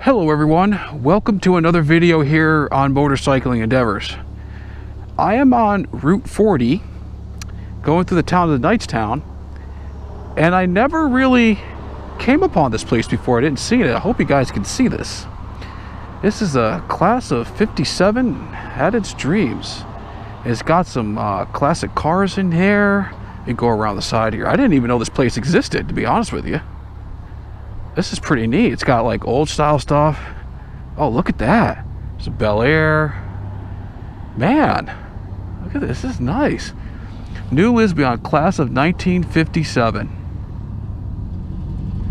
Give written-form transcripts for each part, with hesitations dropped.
Hello everyone, welcome to another video here on Motorcycling Endeavors. I am on Route 40 going through the town of Knightstown, and I never really came upon this place before. I didn't see it. I hope you guys can see this. This is a class of 57, had its dreams. It's got some classic cars in here. You go around the side here. I didn't even know this place existed, to be honest with you. This is pretty neat. It's got like old style stuff. Oh, look at that. There's a Bel Air. Man, look at this. This is nice. New Lisbon, class of 1957.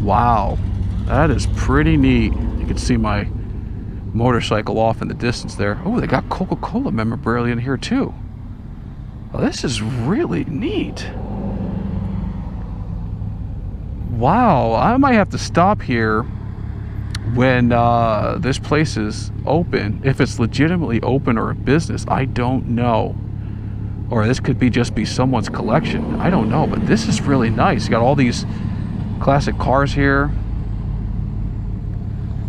Wow, that is pretty neat. You can see my motorcycle off in the distance there. Oh, they got Coca-Cola memorabilia in here too. Oh, this is really neat. Wow, I might have to stop here when this place is open. If it's legitimately open or a business, I don't know. Or this could just be someone's collection. I don't know, but this is really nice. You got all these classic cars here.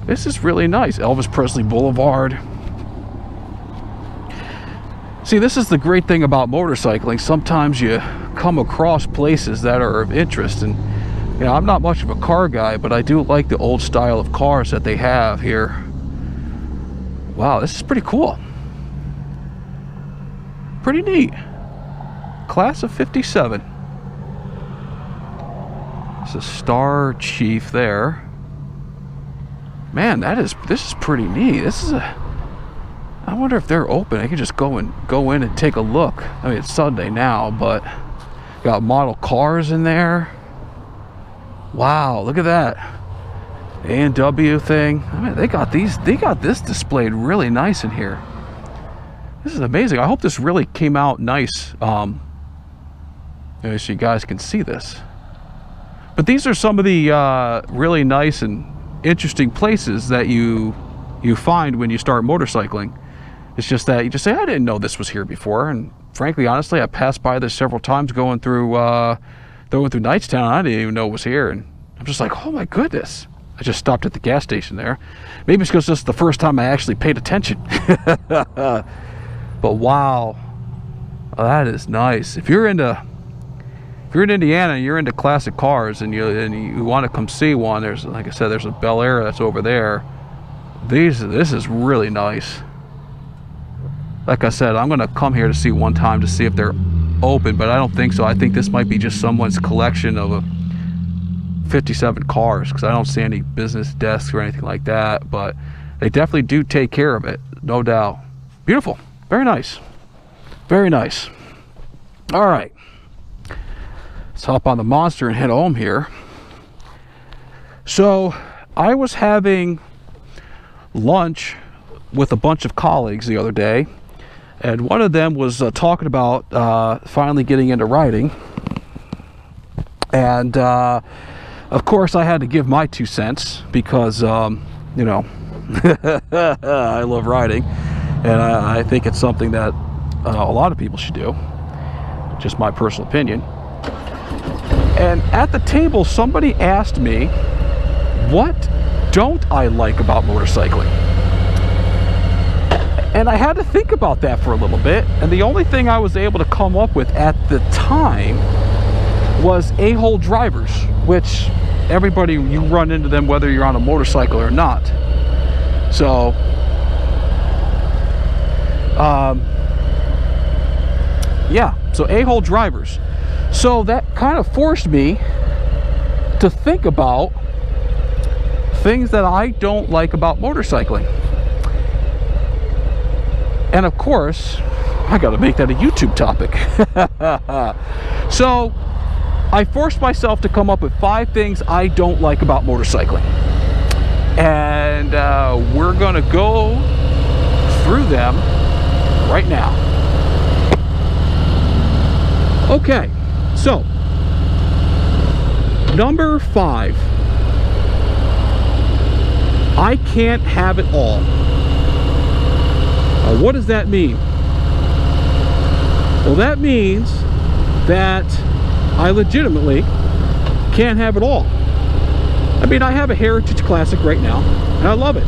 This is really nice. Elvis Presley Boulevard. See, this is the great thing about motorcycling. Sometimes you come across places that are of interest, and you know, I'm not much of a car guy, but I do like the old style of cars that they have here. Wow, this is pretty cool. Pretty neat. Class of 57. It's a Star Chief there. Man, this is pretty neat. I wonder if they're open. I could just go in and take a look. I mean, it's Sunday now, but got model cars in there. Wow, look at that A&W thing. I mean, they got this displayed really nice in here. This is amazing. I hope this really came out nice. So you guys can see this. But these are some of the really nice and interesting places that you find when you start motorcycling. It's just that you just say, I didn't know this was here before. And frankly, honestly, I passed by this several times going through Knightstown. I didn't even know it was here, and I'm just like, oh my goodness. I just stopped at the gas station there. Maybe it's because this is the first time I actually paid attention. But wow, oh, that is nice. If you're in Indiana and you're into classic cars and you want to come see one, there's, like I said, there's a Bel Air that's over there. This is really nice. Like I said, I'm gonna come here to see one time to see if they're open, but I don't think so. I think this might be just someone's collection of 57 cars, because I don't see any business desks or anything like that, but they definitely do take care of it, no doubt. Beautiful. Very nice. Very nice. All right, let's hop on the Monster and head home here. So I was having lunch with a bunch of colleagues the other day, and one of them was talking about finally getting into riding. And of course I had to give my 2 cents because you know, I love riding, and I think it's something that a lot of people should do. Just my personal opinion. And at the table, somebody asked me, what don't I like about motorcycling? And I had to think about that for a little bit, and the only thing I was able to come up with at the time was a-hole drivers, which everybody, you run into them whether you're on a motorcycle or not. So yeah, so a-hole drivers. So that kind of forced me to think about things that I don't like about motorcycling. And of course, I got to make that a YouTube topic. So I forced myself to come up with 5 things I don't like about motorcycling. And we're going to go through them right now. Okay, so number 5. I can't have it all. What does that mean? Well, that means that I legitimately can't have it all. I mean, I have a Heritage Classic right now, and I love it.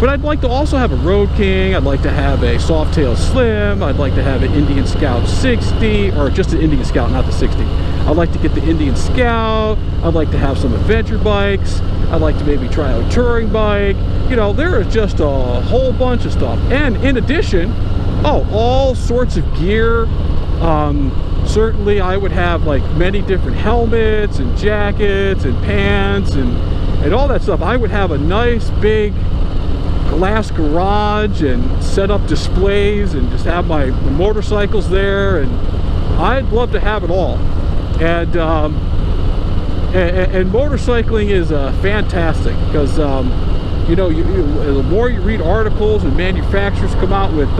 But I'd like to also have a Road King. I'd like to have a Softail Slim. I'd like to have an Indian Scout 60, or just an Indian Scout, not the 60. I'd like to get the Indian Scout. I'd like to have some adventure bikes. I'd like to maybe try out a touring bike. You know, there is just a whole bunch of stuff. And in addition, all sorts of gear. Certainly I would have like many different helmets and jackets and pants and all that stuff. I would have a nice big glass garage and set up displays and just have my motorcycles there, and I'd love to have it all. And motorcycling is fantastic because you know, the more you read articles and manufacturers come out with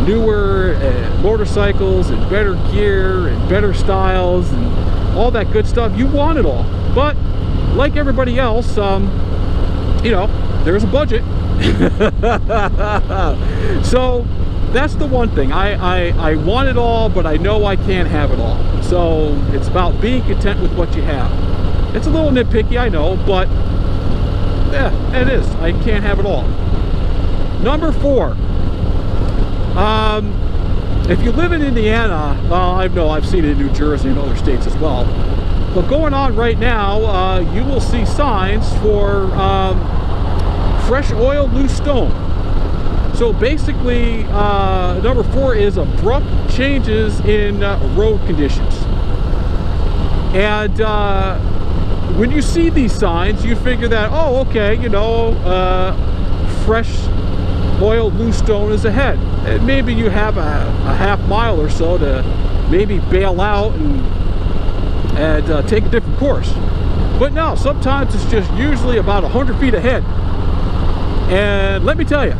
newer motorcycles and better gear and better styles and all that good stuff, you want it all. But like everybody else, you know, there's a budget. So that's the one thing. I want it all, but I know I can't have it all. So it's about being content with what you have. It's a little nitpicky, I know, but yeah, it is. I can't have it all. Number 4. If you live in Indiana, well, I know I've seen it in New Jersey and other states as well. But going on right now, you will see signs for fresh oil, loose stone. So basically, number 4 is abrupt changes in road conditions. And when you see these signs, you figure that, oh, okay, you know, fresh oil, loose stone is ahead. And maybe you have a half mile or so to maybe bail out and take a different course. But no, sometimes it's just usually about 100 feet ahead. And let me tell you,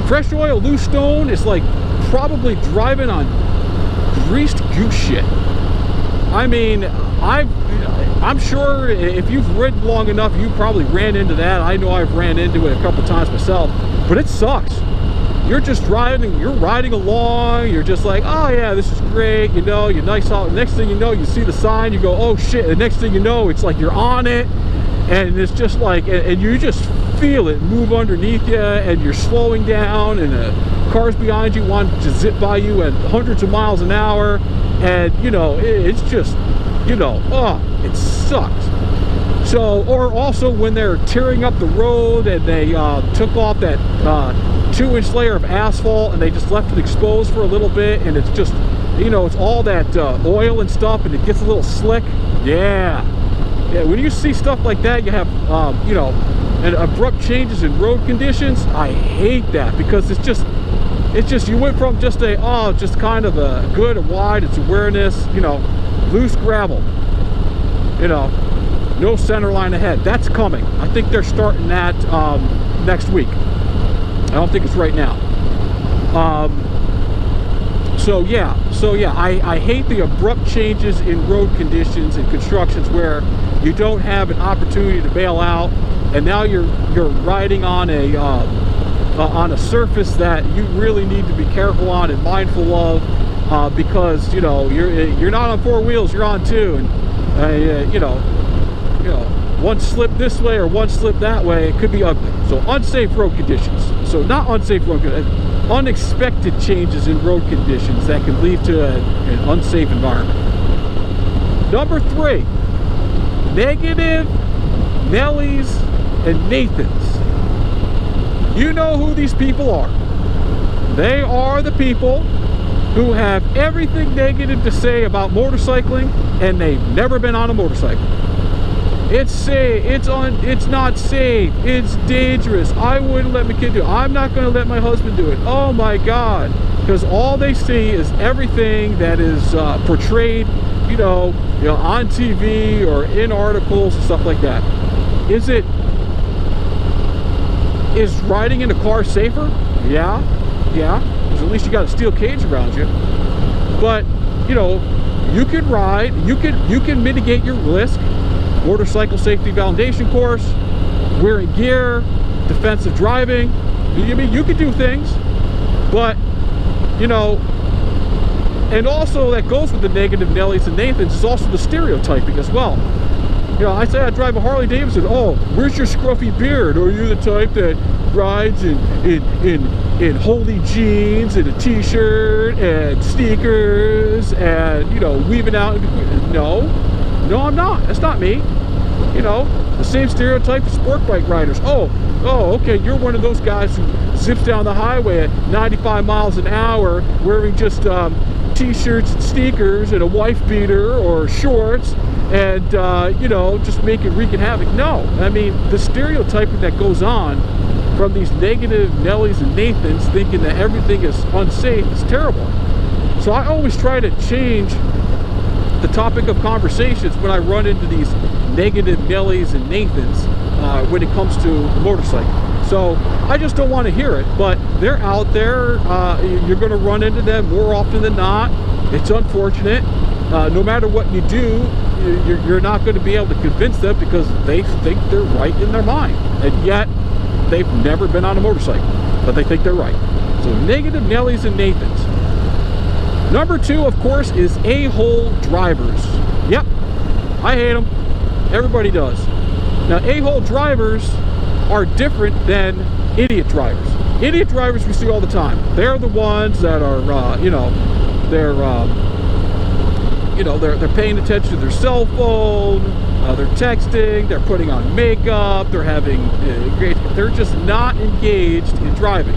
fresh oil, loose stone is like probably driving on greased goose shit. I mean, I'm sure if you've ridden long enough, you probably ran into that. I know I've ran into it a couple times myself, but it sucks. You're just driving, you're riding along, you're just like, oh yeah, this is great, you know, you're nice out. Next thing you know, you see the sign, you go, oh shit. The next thing you know, it's like you're on it, and it's just like, and you just feel it move underneath you, and you're slowing down, and the cars behind you want to zip by you at hundreds of miles an hour, and you know, it's just, you know, oh, it sucks. So, or also when they're tearing up the road and they took off that 2-inch layer of asphalt and they just left it exposed for a little bit, and it's just, you know, it's all that oil and stuff, and it gets a little slick. Yeah, when you see stuff like that, you have you know, and abrupt changes in road conditions. I hate that, because it's just you went from just a just kind of a good and wide, it's awareness, you know, loose gravel, you know, no center line ahead. That's coming. I think they're starting that next week. I don't think it's right now. So yeah, I hate the abrupt changes in road conditions and constructions where you don't have an opportunity to bail out, and now you're riding on a surface that you really need to be careful on and mindful of, because you know you're not on 4 wheels, you're on 2, and you know, one slip this way or one slip that way, it could be ugly. So unsafe road conditions. So not unsafe road conditions, unexpected changes in road conditions that can lead to an unsafe environment. Number 3, negative Nellys and Nathans. You know who these people are. They are the people who have everything negative to say about motorcycling, and they've never been on a motorcycle. It's safe, it's not safe, it's dangerous, I wouldn't let my kid do it, I'm not going to let my husband do it. Oh my God. Because all they see is everything that is portrayed, you know, on TV or in articles and stuff like that. Is riding in a car safer? Yeah, because at least you got a steel cage around you. But you know, you can ride, you can mitigate your risk. Motorcycle safety foundation course, wearing gear, defensive driving. I mean, you can do things, but you know, And also that goes with the negative Nellys and Nathans is also the stereotyping as well. You know, I say I drive a Harley Davidson. Oh, where's your scruffy beard? Are you the type that rides in holy jeans and a t-shirt and sneakers and, you know, weaving out? No, I'm not. That's not me. You know, the same stereotype of sport bike riders. Oh, okay, you're one of those guys who zips down the highway at 95 miles an hour wearing just t-shirts and sneakers and a wife beater or shorts and you know, just wreaking havoc. No, I mean, the stereotyping that goes on from these negative Nellys and Nathans thinking that everything is unsafe is terrible. So I always try to change the topic of conversations when I run into these negative Nellys and Nathans when it comes to the motorcycle. So I just don't want to hear it, but they're out there. You're going to run into them more often than not. It's unfortunate. No matter what you do, you're not going to be able to convince them because they think they're right in their mind, and yet they've never been on a motorcycle, but they think they're right. So negative Nellys and Nathans. Number 2, of course, is a-hole drivers. Yep, I hate them. Everybody does. Now, a-hole drivers are different than idiot drivers. Idiot drivers we see all the time. They're the ones that are, you know, they're paying attention to their cell phone, they're texting, they're putting on makeup, they're having they're just not engaged in driving.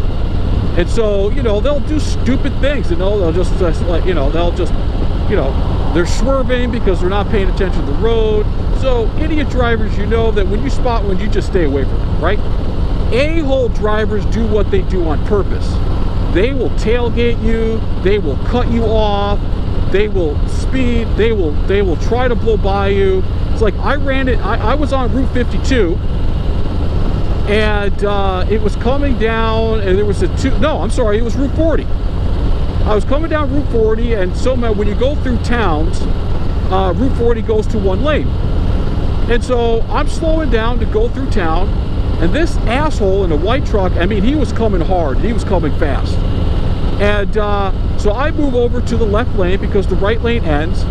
And so, you know, they'll do stupid things, you know, they'll just like, you know, they're swerving because they're not paying attention to the road. So idiot drivers, you know that when you spot one, you just stay away from them, right? A-hole drivers do what they do on purpose. They will tailgate you, they will cut you off, they will speed, they will try to blow by you. It's like I was on Route 52 and it was coming down and there was it was Route 40. I was coming down Route 40, and somehow when you go through towns, Route 40 goes to one lane. And so I'm slowing down to go through town, and this asshole in a white truck, I mean, he was coming hard, he was coming fast. And so I move over to the left lane because the right lane ends,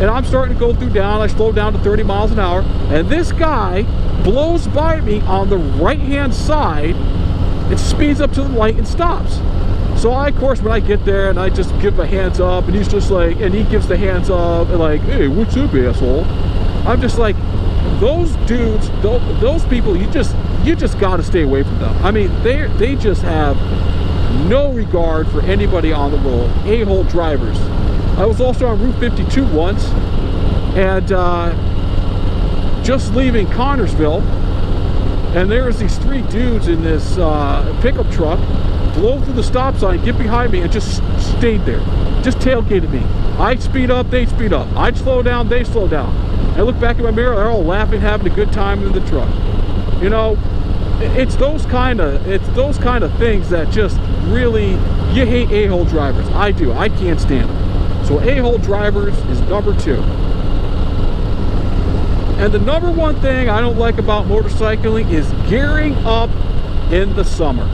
and I'm starting to go through down. I slow down to 30 miles an hour, and this guy blows by me on the right-hand side and speeds up to the light and stops. So I, of course, when I get there and I just give a hands up, and he's just like, and he gives the hands up and like, hey, what's up, asshole? I'm just like, those dudes, those people, you just got to stay away from them. I mean, they just have no regard for anybody on the road. A-hole drivers. I was also on Route 52 once, and just leaving Connorsville, and there was these 3 dudes in this pickup truck, blow through the stop sign, get behind me, and just stayed there. Just tailgated me. I'd speed up, they'd speed up. I'd slow down, they slow down. I look back in my mirror, they're all laughing, having a good time in the truck. You know, it's those kind of things that just really, you hate a-hole drivers. I do. I can't stand them. So a-hole drivers is number 2. And the number 1 thing I don't like about motorcycling is gearing up in the summer.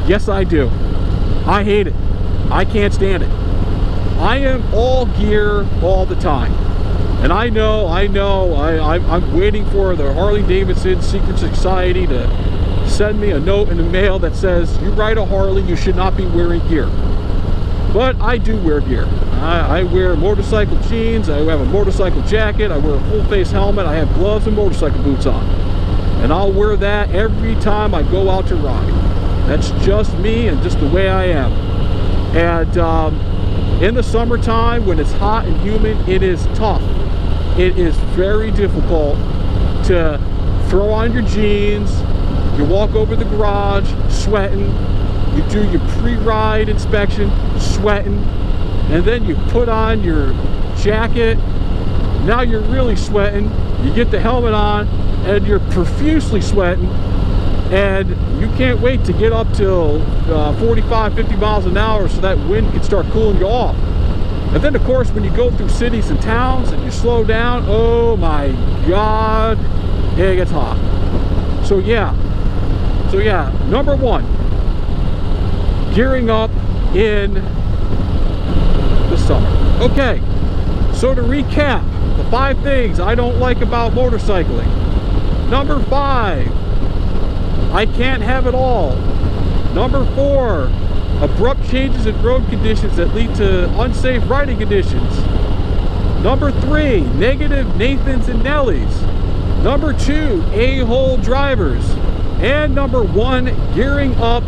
Yes, I do. I hate it. I can't stand it. I am all gear all the time. And I'm waiting for the Harley Davidson Secret Society to send me a note in the mail that says, you ride a Harley, you should not be wearing gear. But I do wear gear. I wear motorcycle jeans, I have a motorcycle jacket, I wear a full face helmet, I have gloves and motorcycle boots on. And I'll wear that every time I go out to ride. That's just me and just the way I am. And in the summertime, when it's hot and humid, it is tough. It is very difficult to throw on your jeans, you walk over the garage, sweating, you do your pre-ride inspection, sweating, and then you put on your jacket, now you're really sweating, you get the helmet on, and you're profusely sweating, and you can't wait to get up till 45, 50 miles an hour so that wind can start cooling you off. And then, of course, when you go through cities and towns and you slow down, oh my God, it gets hot. So yeah, number 1, gearing up in summer. Okay, so to recap, the 5 things I don't like about motorcycling. Number 5, I can't have it all. Number 4, abrupt changes in road conditions that lead to unsafe riding conditions. Number 3, negative Nathans and Nellys. Number 2, a-hole drivers. And number 1, gearing up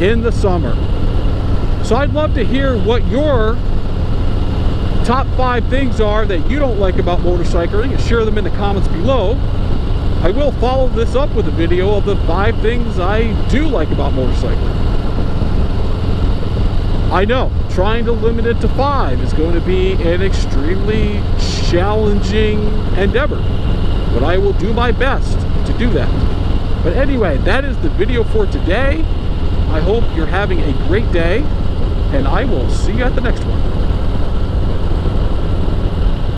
in the summer. So I'd love to hear what your top 5 things are that you don't like about motorcycling, and share them in the comments below. I will follow this up with a video of the 5 things I do like about motorcycling. I know, trying to limit it to 5 is going to be an extremely challenging endeavor, but I will do my best to do that. But anyway, that is the video for today. I hope you're having a great day, and I will see you at the next one.